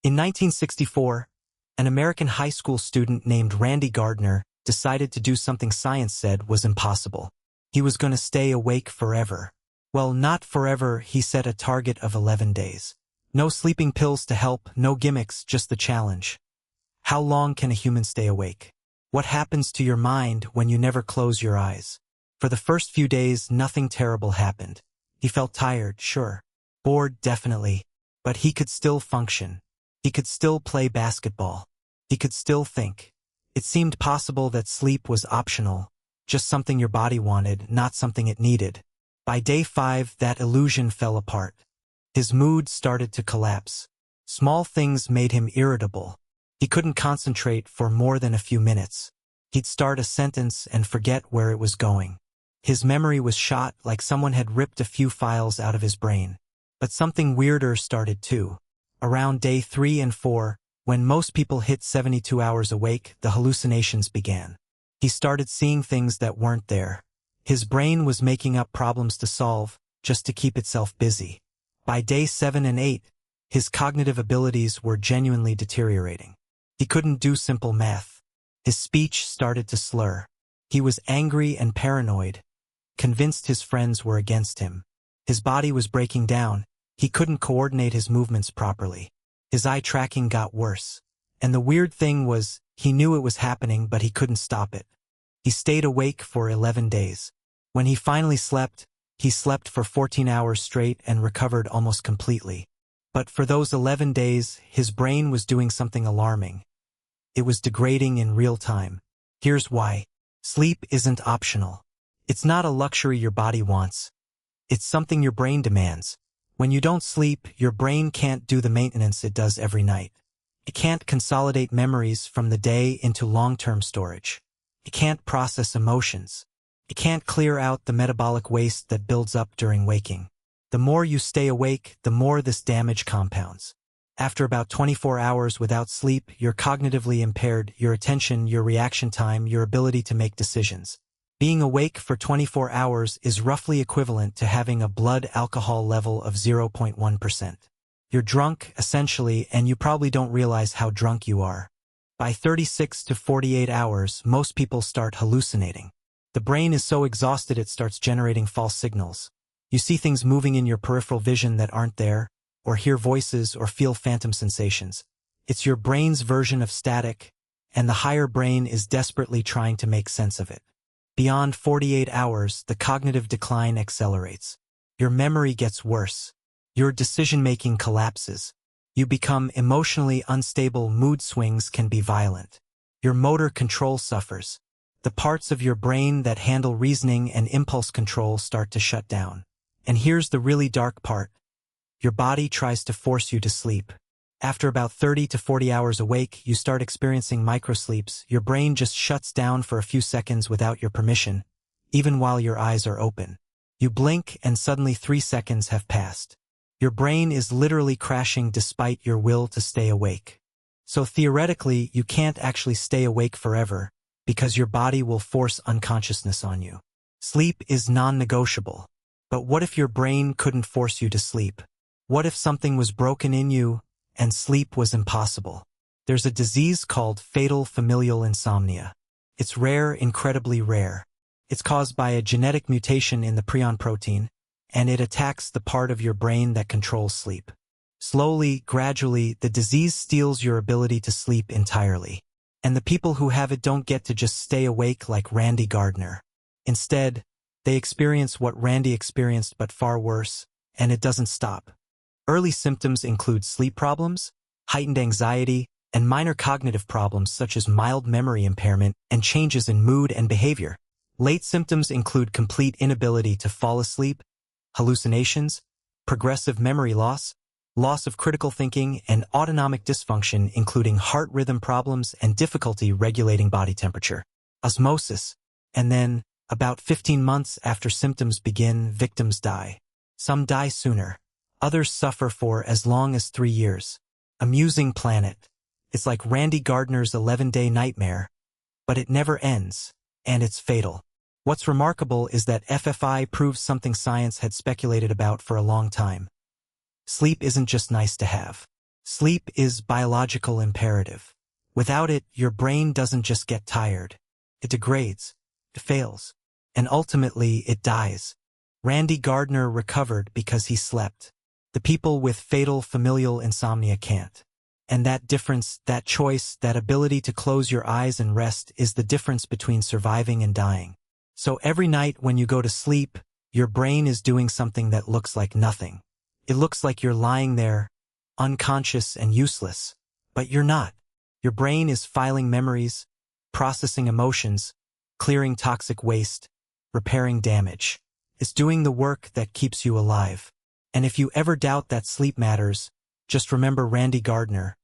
In 1964, an American high school student named Randy Gardner decided to do something science said was impossible. He was going to stay awake forever. Well, not forever, he set a target of 11 days. No sleeping pills to help, no gimmicks, just the challenge. How long can a human stay awake? What happens to your mind when you never close your eyes? For the first few days, nothing terrible happened. He felt tired, sure. Bored, definitely. But he could still function. He could still play basketball. He could still think. It seemed possible that sleep was optional, just something your body wanted, not something it needed. By day 5, that illusion fell apart. His mood started to collapse. Small things made him irritable. He couldn't concentrate for more than a few minutes. He'd start a sentence and forget where it was going. His memory was shot like someone had ripped a few files out of his brain. But something weirder started too. Around day 3 and 4, when most people hit 72 hours awake, the hallucinations began. He started seeing things that weren't there. His brain was making up problems to solve, just to keep itself busy. By day 7 and 8, his cognitive abilities were genuinely deteriorating. He couldn't do simple math. His speech started to slur. He was angry and paranoid, convinced his friends were against him. His body was breaking down. He couldn't coordinate his movements properly. His eye tracking got worse. And the weird thing was, he knew it was happening, but he couldn't stop it. He stayed awake for 11 days. When he finally slept, he slept for 14 hours straight and recovered almost completely. But for those 11 days, his brain was doing something alarming. It was degrading in real time. Here's why. Sleep isn't optional. It's not a luxury your body wants. It's something your brain demands. When you don't sleep, your brain can't do the maintenance it does every night. It can't consolidate memories from the day into long-term storage. It can't process emotions. It can't clear out the metabolic waste that builds up during waking. The more you stay awake, the more this damage compounds. After about 24 hours without sleep, you're cognitively impaired, your attention, your reaction time, your ability to make decisions. Being awake for 24 hours is roughly equivalent to having a blood alcohol level of 0.1%. You're drunk, essentially, and you probably don't realize how drunk you are. By 36 to 48 hours, most people start hallucinating. The brain is so exhausted it starts generating false signals. You see things moving in your peripheral vision that aren't there, or hear voices or feel phantom sensations. It's your brain's version of static, and the higher brain is desperately trying to make sense of it. Beyond 48 hours, the cognitive decline accelerates. Your memory gets worse. Your decision-making collapses. You become emotionally unstable, mood swings can be violent. Your motor control suffers. The parts of your brain that handle reasoning and impulse control start to shut down. And here's the really dark part. Your body tries to force you to sleep. After about 30 to 40 hours awake, you start experiencing microsleeps. Your brain just shuts down for a few seconds without your permission, even while your eyes are open. You blink and suddenly 3 seconds have passed. Your brain is literally crashing despite your will to stay awake. So theoretically, you can't actually stay awake forever because your body will force unconsciousness on you. Sleep is non-negotiable. But what if your brain couldn't force you to sleep? What if something was broken in you and sleep was impossible? There's a disease called Fatal Familial Insomnia. It's rare, incredibly rare. It's caused by a genetic mutation in the prion protein, and it attacks the part of your brain that controls sleep. Slowly, gradually, the disease steals your ability to sleep entirely. And the people who have it don't get to just stay awake like Randy Gardner. Instead, they experience what Randy experienced but far worse, and it doesn't stop. Early symptoms include sleep problems, heightened anxiety, and minor cognitive problems such as mild memory impairment and changes in mood and behavior. Late symptoms include complete inability to fall asleep, hallucinations, progressive memory loss, loss of critical thinking, and autonomic dysfunction including heart rhythm problems and difficulty regulating body temperature. Osmosis. And then, about 15 months after symptoms begin, victims die. Some die sooner. Others suffer for as long as 3 years. Amusing planet. It's like Randy Gardner's 11-day nightmare, but it never ends, and it's fatal. What's remarkable is that FFI proves something science had speculated about for a long time. Sleep isn't just nice to have. Sleep is biological imperative. Without it, your brain doesn't just get tired. It degrades, it fails, and ultimately it dies. Randy Gardner recovered because he slept. The people with fatal familial insomnia can't. And that difference, that choice, that ability to close your eyes and rest is the difference between surviving and dying. So every night when you go to sleep, your brain is doing something that looks like nothing. It looks like you're lying there, unconscious and useless. But you're not. Your brain is filing memories, processing emotions, clearing toxic waste, repairing damage. It's doing the work that keeps you alive. And if you ever doubt that sleep matters, just remember Randy Gardner.